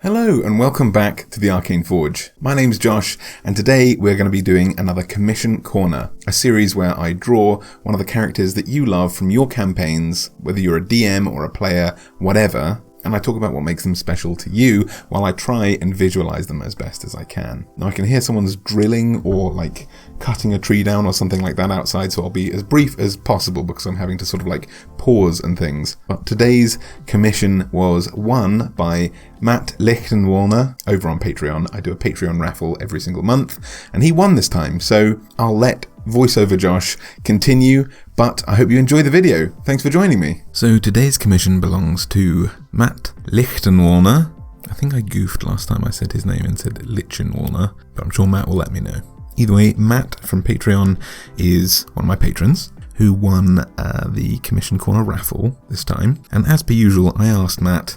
Hello and welcome back to the Arcane Forge. My name's Josh and today we're going to be doing another Commission Corner, a series where I draw one of the characters that you love from your campaigns, whether you're a DM or a player, whatever, and I talk about what makes them special to you while I try and visualize them as best as I can. Now I can hear someone's drilling or like cutting a tree down or something like that outside, so I'll be as brief as possible because I'm having to sort of like pause and things. But today's commission was won by Matt Lichtenwalner over on Patreon. I do a Patreon raffle every single month and he won this time, so I'll let voiceover Josh continue, but I hope you enjoy the video. Thanks for joining me. So today's commission belongs to Matt Lichtenwalner. I think I goofed last time I said his name and said Lichtenwalner, but I'm sure Matt will let me know. Either way, Matt from Patreon is one of my patrons who won the Commission Corner raffle this time. And as per usual, I asked Matt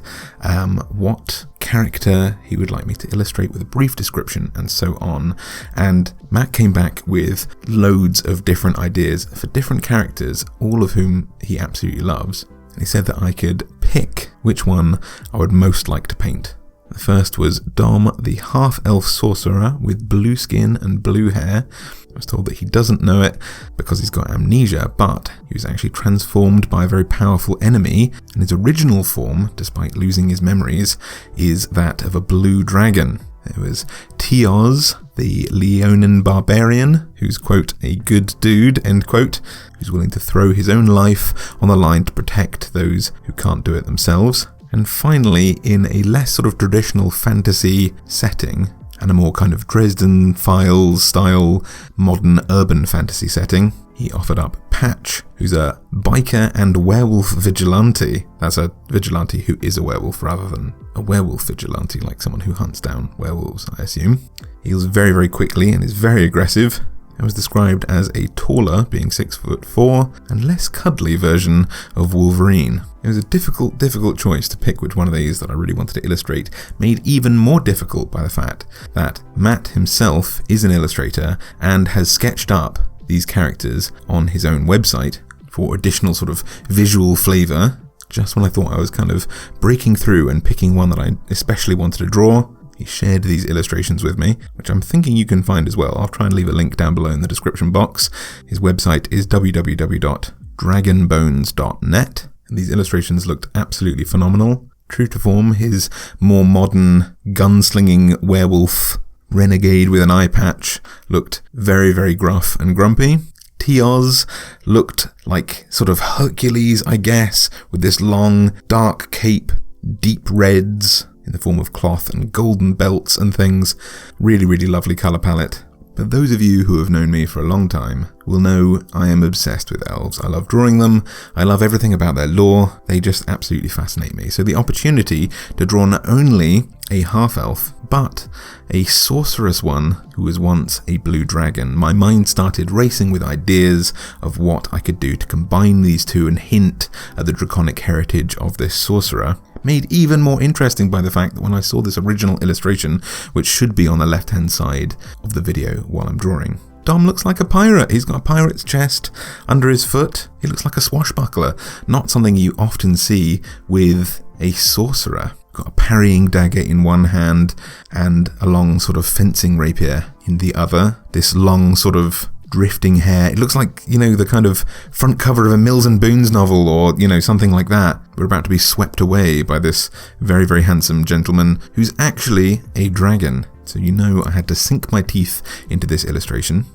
what character he would like me to illustrate with a brief description and so on. And Matt came back with loads of different ideas for different characters, all of whom he absolutely loves. And he said that I could pick which one I would most like to paint. The first was Dom, the half-elf sorcerer with blue skin and blue hair. I was told that he doesn't know it because he's got amnesia, but he was actually transformed by a very powerful enemy, and his original form, despite losing his memories, is that of a blue dragon. There was Teoz, the Leonin barbarian, who's, quote, a good dude, end quote, who's willing to throw his own life on the line to protect those who can't do it themselves. And finally, in a less sort of traditional fantasy setting, and a more kind of Dresden Files style modern urban fantasy setting, he offered up Patch, who's a biker and werewolf vigilante. That's a vigilante who is a werewolf rather than a werewolf vigilante, like someone who hunts down werewolves, I assume. He heals very, very quickly and is very aggressive, and was described as a taller, being 6'4", and less cuddly version of Wolverine. It was a difficult choice to pick which one of these that I really wanted to illustrate, made even more difficult by the fact that Matt himself is an illustrator and has sketched up these characters on his own website for additional sort of visual flavour. Just when I thought I was kind of breaking through and picking one that I especially wanted to draw, he shared these illustrations with me, which I'm thinking you can find as well. I'll try and leave a link down below in the description box. His website is www.dragonbones.net. And these illustrations looked absolutely phenomenal. True to form, his more modern gunslinging werewolf renegade with an eye patch looked very, very gruff and grumpy. Teoz looked like sort of Hercules, I guess, with this long, dark cape, deep reds in the form of cloth and golden belts and things. Really, really lovely colour palette. But those of you who have known me for a long time will know I am obsessed with elves. I love drawing them. I love everything about their lore. They just absolutely fascinate me. So the opportunity to draw not only a half-elf, but a sorceress one who was once a blue dragon, my mind started racing with ideas of what I could do to combine these two and hint at the draconic heritage of this sorcerer. Made even more interesting by the fact that when I saw this original illustration, which should be on the left-hand side of the video while I'm drawing, Dom looks like a pirate. He's got a pirate's chest under his foot. He looks like a swashbuckler, not something you often see with a sorcerer. Got a parrying dagger in one hand and a long sort of fencing rapier in the other. This long sort of drifting hair. It looks like, you know, the kind of front cover of a Mills and Boons novel or, you know, something like that. We're about to be swept away by this very, very handsome gentleman who's actually a dragon. So you know I had to sink my teeth into this illustration.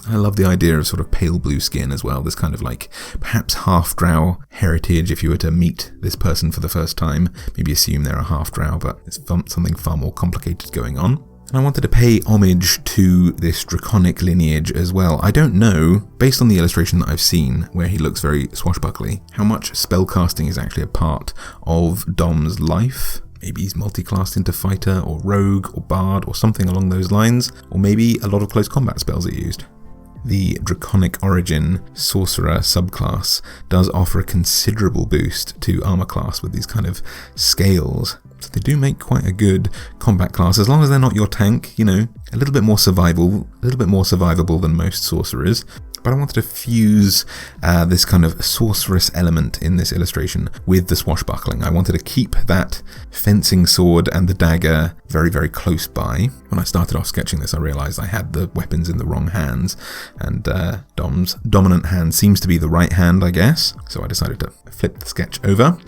I love the idea of sort of pale blue skin as well, this kind of like perhaps half-drow heritage if you were to meet this person for the first time. Maybe assume they're a half-drow, but it's something far more complicated going on. And I wanted to pay homage to this draconic lineage as well. I don't know, based on the illustration that I've seen, where he looks very swashbuckly, how much spellcasting is actually a part of Dom's life. Maybe he's multi-classed into fighter or rogue or bard or something along those lines, or maybe a lot of close combat spells are used. The Draconic Origin Sorcerer subclass does offer a considerable boost to armor class with these kind of scales. So they do make quite a good combat class, as long as they're not your tank, you know, a little bit more survivable than most sorcerers. but I wanted to fuse this kind of sorceress element in this illustration with the swashbuckling. I wanted to keep that fencing sword and the dagger very, very close by. When I started off sketching this, I realised I had the weapons in the wrong hands, and Dom's dominant hand seems to be the right hand, I guess, so I decided to flip the sketch over.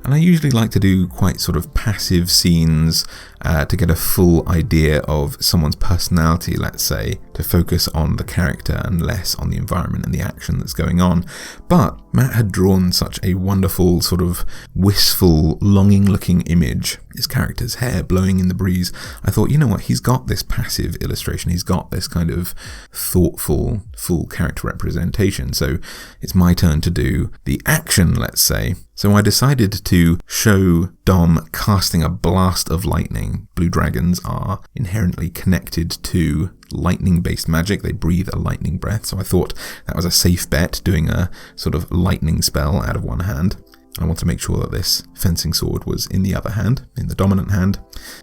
And I usually like to do quite sort of passive scenes to get a full idea of someone's personality, let's say, to focus on the character and less on the environment and the action that's going on. But Matt had drawn such a wonderful, sort of wistful, longing-looking image, his character's hair blowing in the breeze. I thought, you know what, he's got this passive illustration, he's got this kind of thoughtful, full character representation, so it's my turn to do the action, let's say. So I decided to show Dom casting a blast of lightning. Blue dragons are inherently connected to lightning-based magic. They breathe a lightning breath, so I thought that was a safe bet, doing a sort of lightning spell out of one hand. I want to make sure that this fencing sword was in the other hand, in the dominant hand,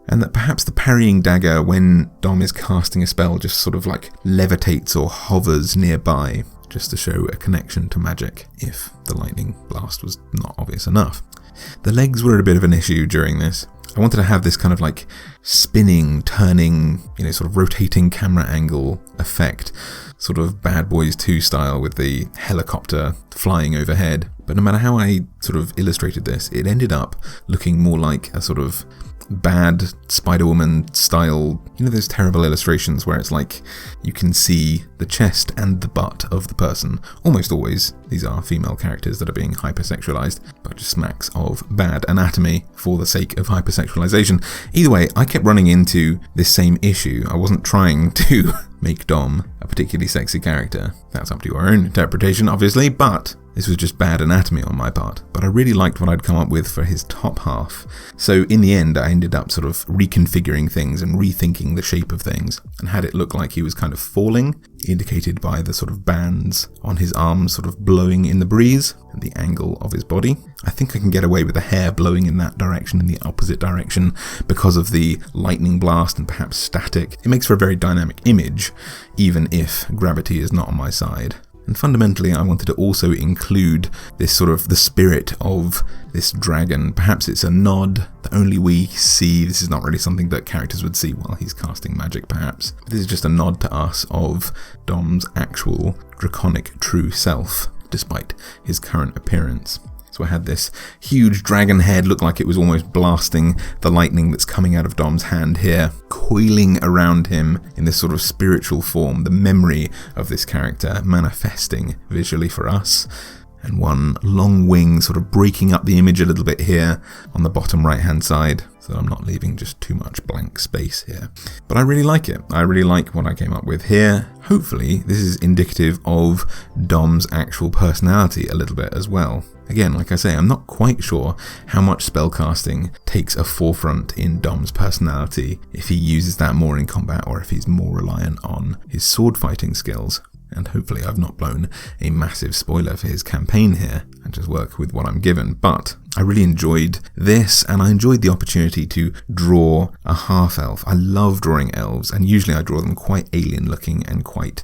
and that perhaps the parrying dagger, when Dom is casting a spell, just sort of like levitates or hovers nearby, just to show a connection to magic, if the lightning blast was not obvious enough. The legs were a bit of an issue during this. I wanted to have this kind of like spinning, turning, sort of rotating camera angle effect, sort of Bad Boys 2 style with the helicopter flying overhead. But no matter how I sort of illustrated this, it ended up looking more like a sort of bad Spider-Woman style, those terrible illustrations where it's like you can see the chest and the butt of the person. Almost always these are female characters that are being hypersexualized, but just smacks of bad anatomy for the sake of hypersexualization. Either way, I kept running into this same issue. I wasn't trying to make Dom a particularly sexy character. That's up to your own interpretation, obviously, but this was just bad anatomy on my part. But I really liked what I'd come up with for his top half. So in the end, I ended up sort of reconfiguring things and rethinking the shape of things, and had it look like he was kind of falling, indicated by the sort of bands on his arms sort of blowing in the breeze and the angle of his body. I think I can get away with the hair blowing in that direction, in the opposite direction, because of the lightning blast and perhaps static. It makes for a very dynamic image, even if gravity is not on my side. And fundamentally, I wanted to also include this sort of the spirit of this dragon. Perhaps it's a nod that only we see. This is not really something that characters would see while he's casting magic, perhaps. But this is just a nod to us of Dom's actual draconic true self, despite his current appearance. So I had this huge dragon head, looked like it was almost blasting the lightning that's coming out of Dom's hand here, coiling around him in this sort of spiritual form, the memory of this character manifesting visually for us. And one long wing sort of breaking up the image a little bit here on the bottom right hand side, so I'm not leaving just too much blank space here. But I really like it. I really like what I came up with here. Hopefully this is indicative of Dom's actual personality a little bit as well. Again, like I say, I'm not quite sure how much spellcasting takes a forefront in Dom's personality, if he uses that more in combat or if he's more reliant on his sword fighting skills. And hopefully I've not blown a massive spoiler for his campaign here, and just work with what I'm given. But I really enjoyed this, and I enjoyed the opportunity to draw a half-elf. I love drawing elves, and usually I draw them quite alien-looking and quite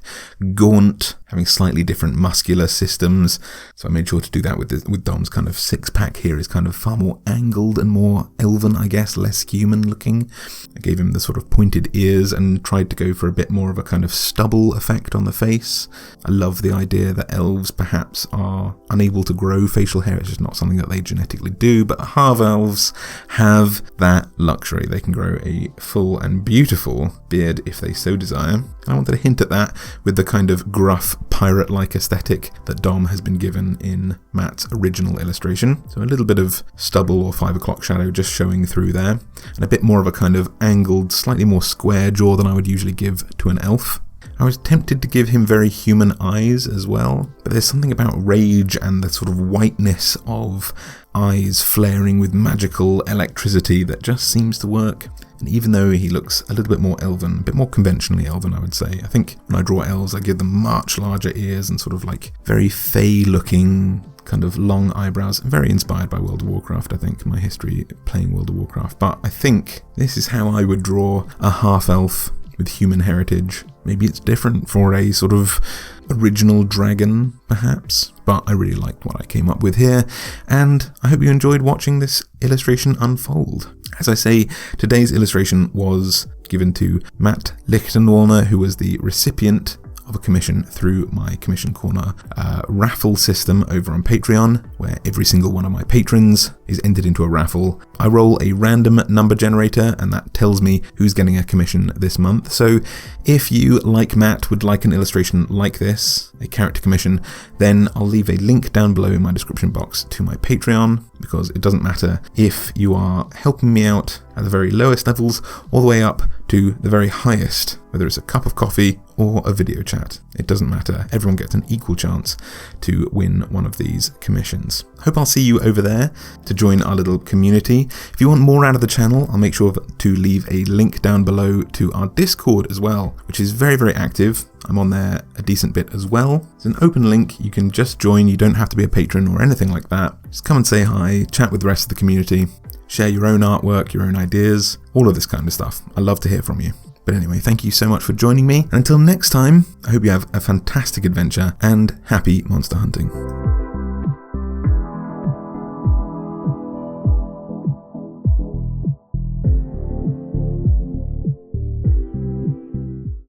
gaunt, having slightly different muscular systems. So I made sure to do that with Dom's kind of six-pack here is kind of far more angled and more elven, I guess, less human-looking. I gave him the sort of pointed ears and tried to go for a bit more of a kind of stubble effect on the face. I love the idea that elves perhaps are unable to grow facial hair. It's just not something that they genetically do, but half-elves have that luxury. They can grow a full and beautiful beard if they so desire. I wanted to hint at that with the kind of gruff, pirate-like aesthetic that Dom has been given in Matt's original illustration. So a little bit of stubble or 5 o'clock shadow just showing through there, and a bit more of a kind of angled, slightly more square jaw than I would usually give to an elf. I was tempted to give him very human eyes as well, but there's something about rage and the sort of whiteness of eyes flaring with magical electricity that just seems to work. And even though he looks a little bit more elven, a bit more conventionally elven, I would say, I think when I draw elves, I give them much larger ears and sort of like very fey-looking, kind of long eyebrows. Very inspired by World of Warcraft, I think, my history playing World of Warcraft. But I think this is how I would draw a half-elf with human heritage. Maybe it's different for a sort of original dragon, perhaps, but I really liked what I came up with here, and I hope you enjoyed watching this illustration unfold. As I say, today's illustration was given to Matt Lichtenwalner, who was the recipient of a commission through my Commission Corner raffle system over on Patreon, where every single one of my patrons is entered into a raffle. I roll a random number generator, and that tells me who's getting a commission this month. So if you, like Matt, would like an illustration like this, a character commission, then I'll leave a link down below in my description box to my Patreon, because it doesn't matter if you are helping me out at the very lowest levels all the way up to the very highest, whether it's a cup of coffee or a video chat. It doesn't matter. Everyone gets an equal chance to win one of these commissions. Hope I'll see you over there to join our little community. If you want more out of the channel, I'll make sure to leave a link down below to our Discord as well, which is very, very active. I'm on there a decent bit as well. It's an open link. You can just join. You don't have to be a patron or anything like that. Just come and say hi, chat with the rest of the community, share your own artwork, your own ideas, all of this kind of stuff. I love to hear from you. But anyway, thank you so much for joining me. And until next time, I hope you have a fantastic adventure and happy monster hunting.